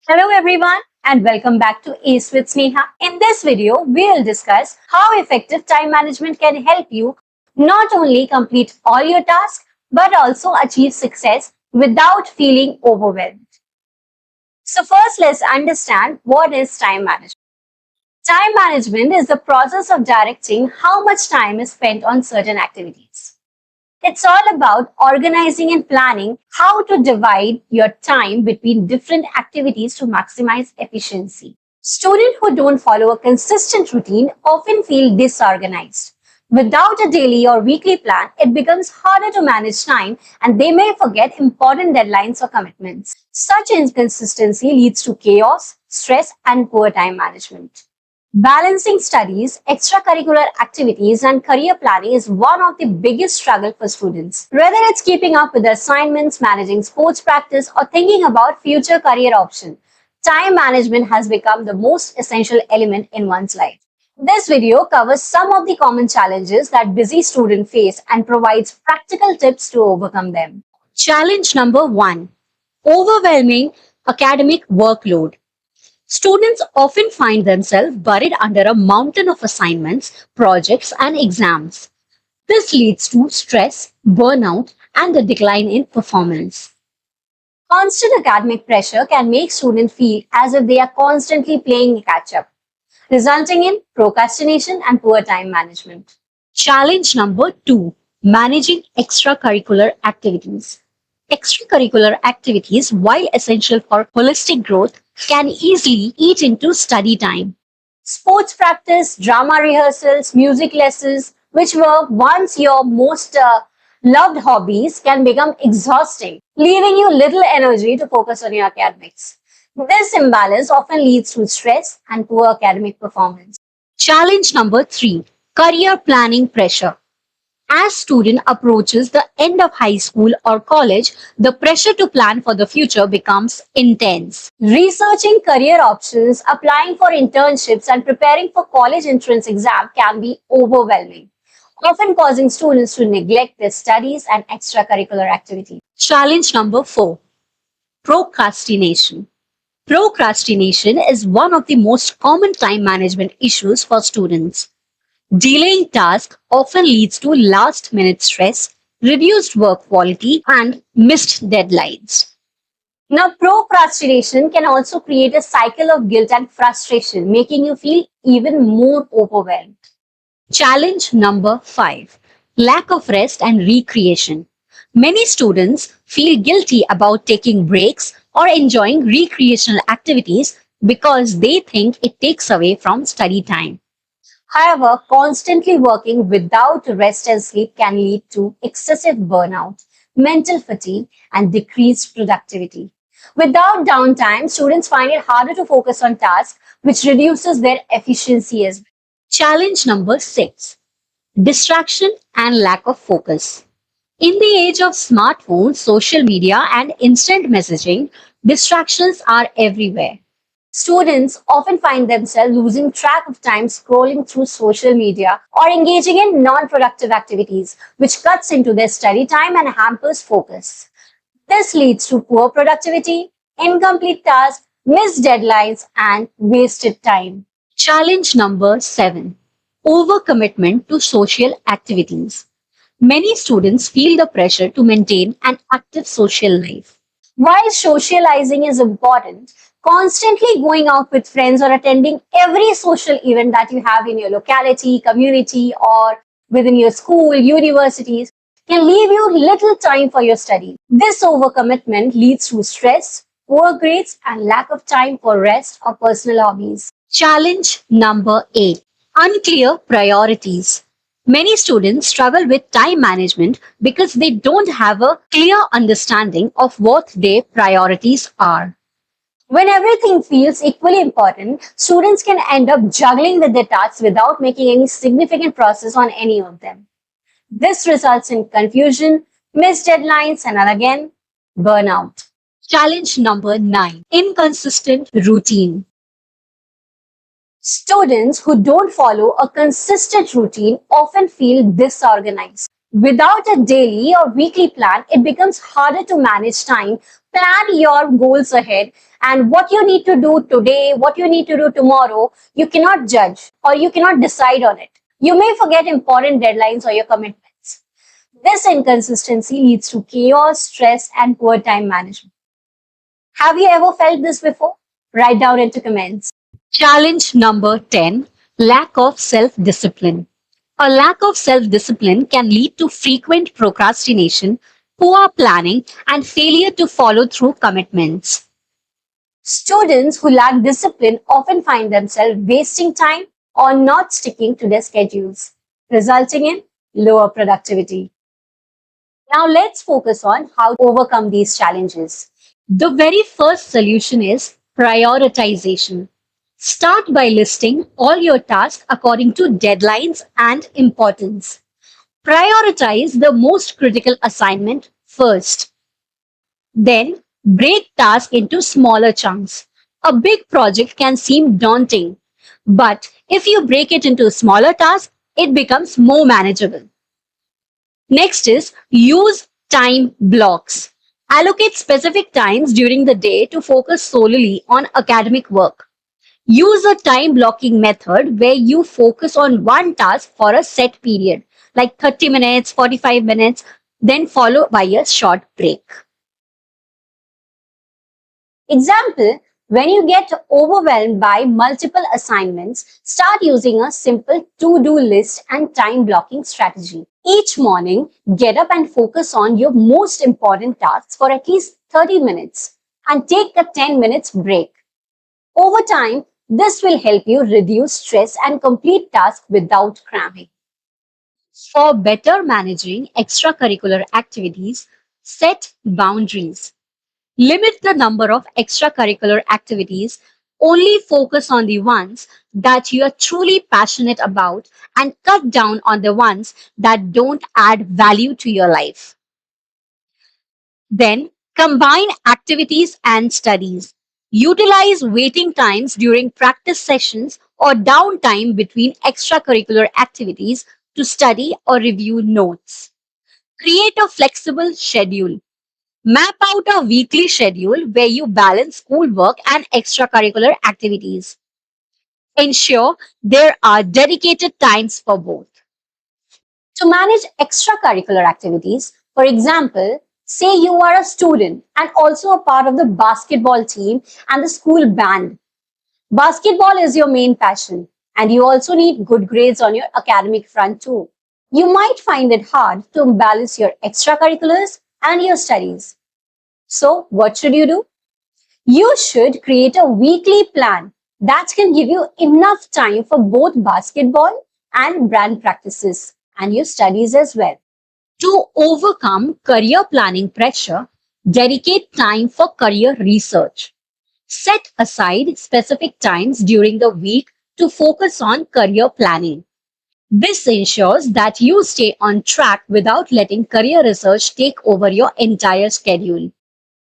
Hello everyone and welcome back to Ace with Sneha. In this video, we'll discuss how effective time management can help you not only complete all your tasks but also achieve success without feeling overwhelmed. So first, let's understand what is time management. Time management is the process of directing how much time is spent on certain activities. It's all about organizing and planning how to divide your time between different activities to maximize efficiency. Students who don't follow a consistent routine often feel disorganized. Without a daily or weekly plan, it becomes harder to manage time and they may forget important deadlines or commitments. Such inconsistency leads to chaos, stress, and poor time management. Balancing studies, extracurricular activities, and career planning is one of the biggest struggles for students. Whether it's keeping up with their assignments, managing sports practice, or thinking about future career options, time management has become the most essential element in one's life. This video covers some of the common challenges that busy students face and provides practical tips to overcome them. Challenge number 1. Overwhelming academic workload. Students often find themselves buried under a mountain of assignments, projects, and exams. This leads to stress, burnout, and a decline in performance. Constant academic pressure can make students feel as if they are constantly playing catch up, resulting in procrastination and poor time management. Challenge number 2. Managing extracurricular activities. Extracurricular activities, while essential for holistic growth, can easily eat into study time. Sports practice, drama rehearsals, music lessons, which were once your most loved hobbies, can become exhausting, leaving you little energy to focus on your academics. This imbalance often leads to stress and poor academic performance. Challenge number 3. Career planning pressure. As student approaches the end of high school or college, the pressure to plan for the future becomes intense. Researching career options, applying for internships, and preparing for college entrance exam can be overwhelming, often causing students to neglect their studies and extracurricular activities. Challenge number 4. Procrastination. Procrastination is one of the most common time management issues for students. Delaying tasks often leads to last-minute stress, reduced work quality, and missed deadlines. Now, procrastination can also create a cycle of guilt and frustration, making you feel even more overwhelmed. Challenge number 5. Lack of rest and recreation. Many students feel guilty about taking breaks or enjoying recreational activities because they think it takes away from study time. However, constantly working without rest and sleep can lead to excessive burnout, mental fatigue, and decreased productivity. Without downtime, students find it harder to focus on tasks, which reduces their efficiency as well. Challenge number 6. Distraction and lack of focus. In the age of smartphones, social media, and instant messaging, distractions are everywhere. Students often find themselves losing track of time scrolling through social media or engaging in non-productive activities, which cuts into their study time and hampers focus. This leads to poor productivity, incomplete tasks, missed deadlines, and wasted time. Challenge number 7. Overcommitment to social activities. Many students feel the pressure to maintain an active social life. While socializing is important, constantly going out with friends or attending every social event that you have in your locality, community, or within your school, universities can leave you little time for your study. This overcommitment leads to stress, poor grades, and lack of time for rest or personal hobbies. Challenge number 8. Unclear priorities. Many students struggle with time management because they don't have a clear understanding of what their priorities are. When everything feels equally important, students can end up juggling with their tasks without making any significant progress on any of them. This results in confusion, missed deadlines, and again, burnout. Challenge number 9. Inconsistent routine. Students who don't follow a consistent routine often feel disorganized. Without a daily or weekly plan, it becomes harder to manage time, plan your goals ahead, and what you need to do today, what you need to do tomorrow, you cannot judge or you cannot decide on it. You may forget important deadlines or your commitments. This inconsistency leads to chaos, stress, and poor time management. Have you ever felt this before? Write down into comments. Challenge number 10, lack of self discipline. A lack of self discipline can lead to frequent procrastination, poor planning, and failure to follow through commitments. Students who lack discipline often find themselves wasting time or not sticking to their schedules, resulting in lower productivity. Now let's focus on how to overcome these challenges. The very first solution is prioritization. Start by listing all your tasks according to deadlines and importance. Prioritize the most critical assignment first. Then break tasks into smaller chunks. A big project can seem daunting, but if you break it into smaller tasks, it becomes more manageable. Next is use time blocks. Allocate specific times during the day to focus solely on academic work. Use a time blocking method where you focus on one task for a set period, like 30 minutes, 45 minutes, then followed by a short break. Example, when you get overwhelmed by multiple assignments, start using a simple to-do list and time blocking strategy. Each morning, get up and focus on your most important tasks for at least 30 minutes and take a 10 minutes break. Over time, this will help you reduce stress and complete tasks without cramming. For better managing extracurricular activities, set boundaries. Limit the number of extracurricular activities, only focus on the ones that you are truly passionate about and cut down on the ones that don't add value to your life. Then combine activities and studies. Utilize waiting times during practice sessions or downtime between extracurricular activities to study or review notes. Create a flexible schedule. Map out a weekly schedule where you balance schoolwork and extracurricular activities. Ensure there are dedicated times for both. To manage extracurricular activities, for example, say you are a student and also a part of the basketball team and the school band. Basketball is your main passion, and you also need good grades on your academic front too. You might find it hard to balance your extracurriculars and your studies. So, what should you do? You should create a weekly plan that can give you enough time for both basketball and brand practices and your studies as well. To overcome career planning pressure, dedicate time for career research. Set aside specific times during the week to focus on career planning. This ensures that you stay on track without letting career research take over your entire schedule.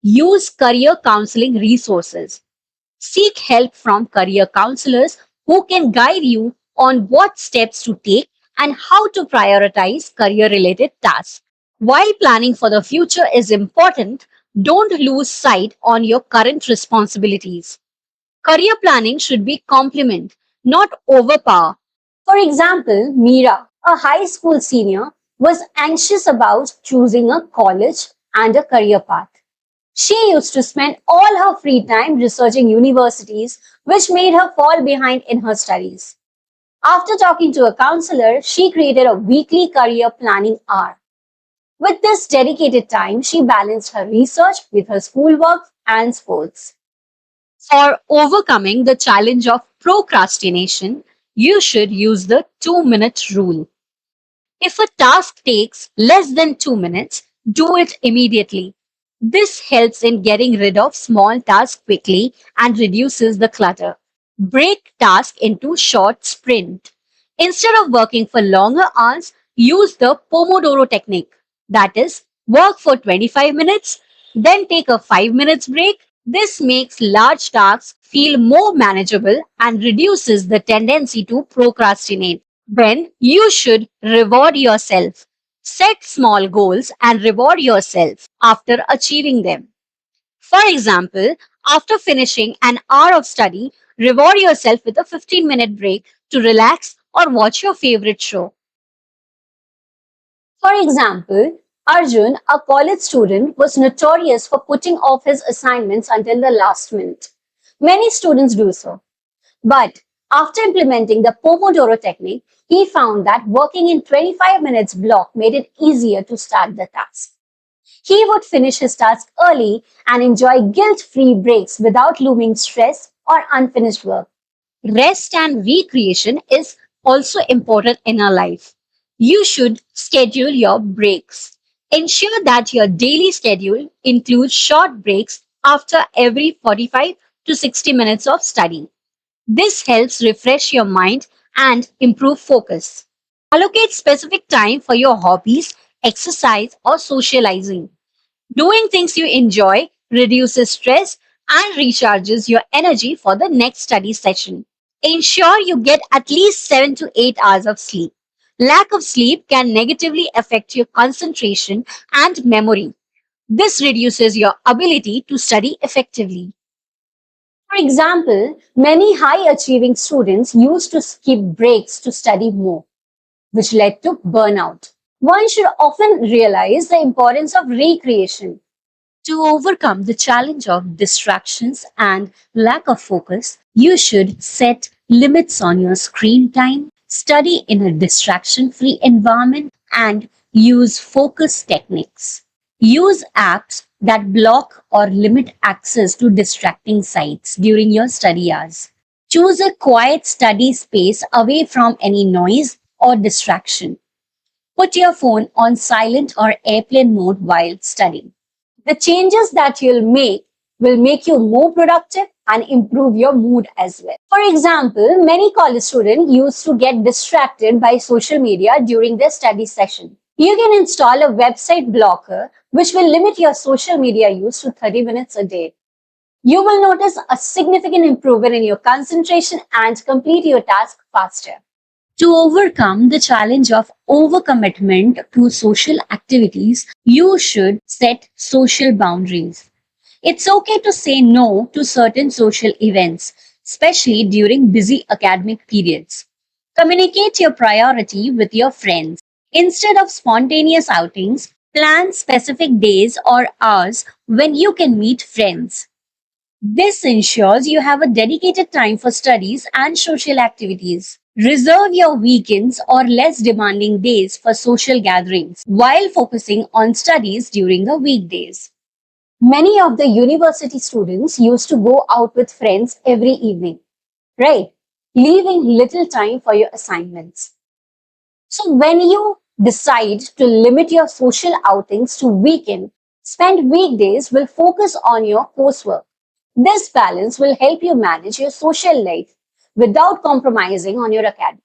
Use career counseling resources. Seek help from career counselors who can guide you on what steps to take and how to prioritize career related tasks. While planning for the future is important, don't lose sight on your current responsibilities. Career planning should be complement, not overpower. For example, Meera, a high school senior, was anxious about choosing a college and a career path. She used to spend all her free time researching universities, which made her fall behind in her studies. After talking to a counselor, she created a weekly career planning hour. With this dedicated time, she balanced her research with her schoolwork and sports. For overcoming the challenge of procrastination, you should use the 2-minute rule. If a task takes less than 2 minutes, do it immediately. This helps in getting rid of small tasks quickly and reduces the clutter. Break tasks into short sprints. Instead of working for longer hours, use the Pomodoro technique. That is, work for 25 minutes, then take a 5 minutes break. This makes large tasks feel more manageable and reduces the tendency to procrastinate. Then you should reward yourself. Set small goals and reward yourself after achieving them. For example, after finishing an hour of study, reward yourself with a 15-minute break to relax or watch your favorite show. For example, Arjun, a college student, was notorious for putting off his assignments until the last minute. Many students do so. But after implementing the Pomodoro technique, he found that working in 25 minutes block made it easier to start the task. He would finish his task early and enjoy guilt-free breaks without looming stress or unfinished work. Rest and recreation is also important in our life. You should schedule your breaks. Ensure that your daily schedule includes short breaks after every 45 to 60 minutes of study. This helps refresh your mind and improve focus. Allocate specific time for your hobbies, exercise, or socializing. Doing things you enjoy reduces stress and recharges your energy for the next study session. Ensure you get at least 7 to 8 hours of sleep. Lack of sleep can negatively affect your concentration and memory. This reduces your ability to study effectively. For example, many high achieving students used to skip breaks to study more, which led to burnout. One should often realize the importance of recreation. To overcome the challenge of distractions and lack of focus, you should set limits on your screen time, study in a distraction free environment, and use focus techniques. Use apps that block or limit access to distracting sites during your study hours. Choose a quiet study space away from any noise or distraction. Put your phone on silent or airplane mode while studying. The changes that you'll make will make you more productive and improve your mood as well. For example, many college students used to get distracted by social media during their study session. You can install a website blocker which will limit your social media use to 30 minutes a day. You will notice a significant improvement in your concentration and complete your task faster. To overcome the challenge of overcommitment to social activities, you should set social boundaries. It's okay to say no to certain social events, especially during busy academic periods. Communicate your priority with your friends. Instead of spontaneous outings, plan specific days or hours when you can meet friends. This ensures you have a dedicated time for studies and social activities. Reserve your weekends or less demanding days for social gatherings while focusing on studies during the weekdays. Many of the university students used to go out with friends every evening, right? Leaving little time for your assignments. So when you decide to limit your social outings to weekend, spend weekdays will focus on your coursework. This balance will help you manage your social life without compromising on your academics.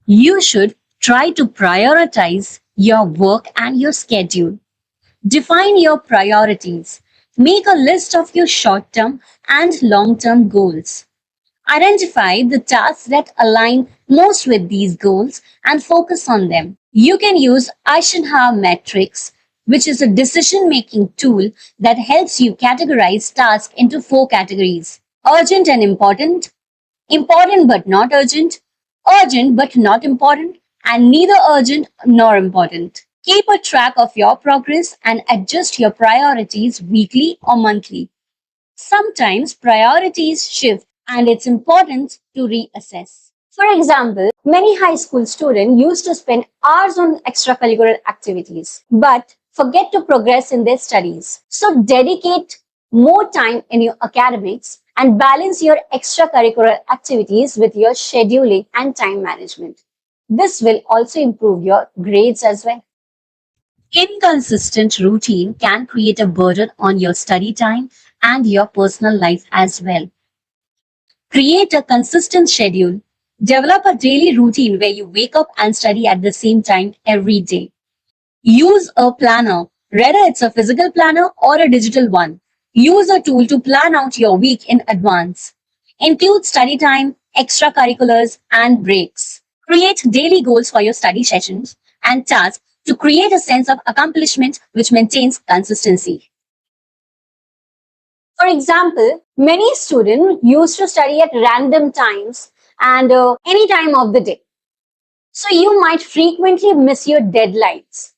You should try to prioritize your work and your schedule. Define your priorities. Make a list of your short term and long term goals. Identify the tasks that align most with these goals and focus on them. You can use Eisenhower matrix, which is a decision making tool that helps you categorize tasks into four categories: urgent and important, important but not urgent, urgent but not important, and neither urgent nor important. Keep a track of your progress and adjust your priorities weekly or monthly. Sometimes priorities shift and it's important to reassess. For example, many high school students used to spend hours on extracurricular activities but forget to progress in their studies. So dedicate more time in your academics and balance your extracurricular activities with your scheduling and time management. This will also improve your grades as well. Inconsistent routine can create a burden on your study time and your personal life as well. Create a consistent schedule. Develop a daily routine where you wake up and study at the same time every day. Use a planner, whether it's a physical planner or a digital one. Use a tool to plan out your week in advance. Include study time, extracurriculars, and breaks. Create daily goals for your study sessions and tasks to create a sense of accomplishment which maintains consistency. For example, many students used to study at random times and any time of the day. So you might frequently miss your deadlines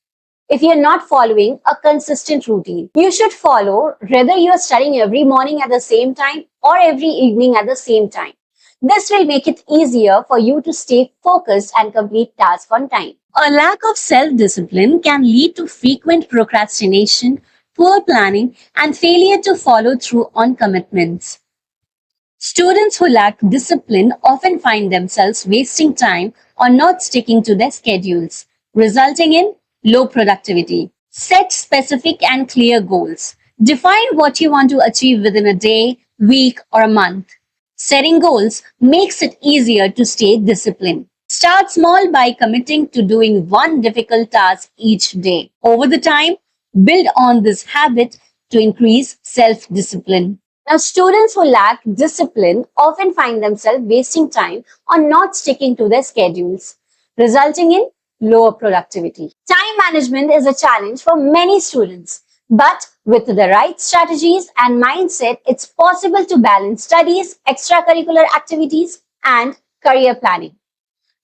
if you're not following a consistent routine. You should follow whether you're studying every morning at the same time or every evening at the same time. This will make it easier for you to stay focused and complete tasks on time. A lack of self-discipline can lead to frequent procrastination, poor planning, and failure to follow through on commitments. Students who lack discipline often find themselves wasting time or not sticking to their schedules, resulting in low productivity. Set specific and clear goals. Define what you want to achieve within a day, week, or a month. Setting goals makes it easier to stay disciplined. Start small by committing to doing one difficult task each day. Over the time, build on this habit to increase self-discipline. Now, students who lack discipline often find themselves wasting time or not sticking to their schedules, resulting in lower productivity. Time management is a challenge for many students, but with the right strategies and mindset, it's possible to balance studies, extracurricular activities, and career planning.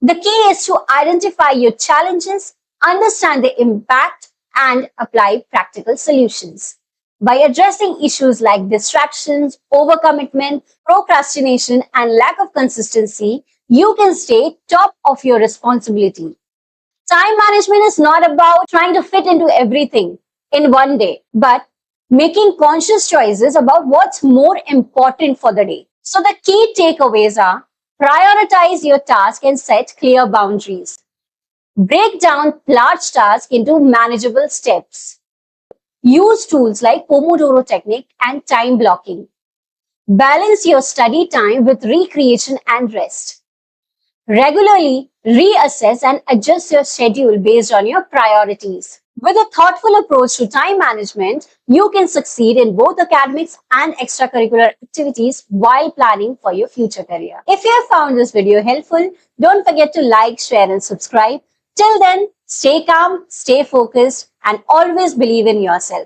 The key is to identify your challenges, understand the impact, and apply practical solutions. By addressing issues like distractions, overcommitment, procrastination, and lack of consistency, you can stay top of your responsibility. Time management is not about trying to fit into everything in one day, but making conscious choices about what's more important for the day. So the key takeaways are: prioritize your task and set clear boundaries. Break down large tasks into manageable steps. Use tools like Pomodoro technique and time blocking. Balance your study time with recreation and rest. Regularly reassess and adjust your schedule based on your priorities. With a thoughtful approach to time management, you can succeed in both academics and extracurricular activities while planning for your future career. If you have found this video helpful, don't forget to like, share, and subscribe. Till then, stay calm, stay focused, and always believe in yourself.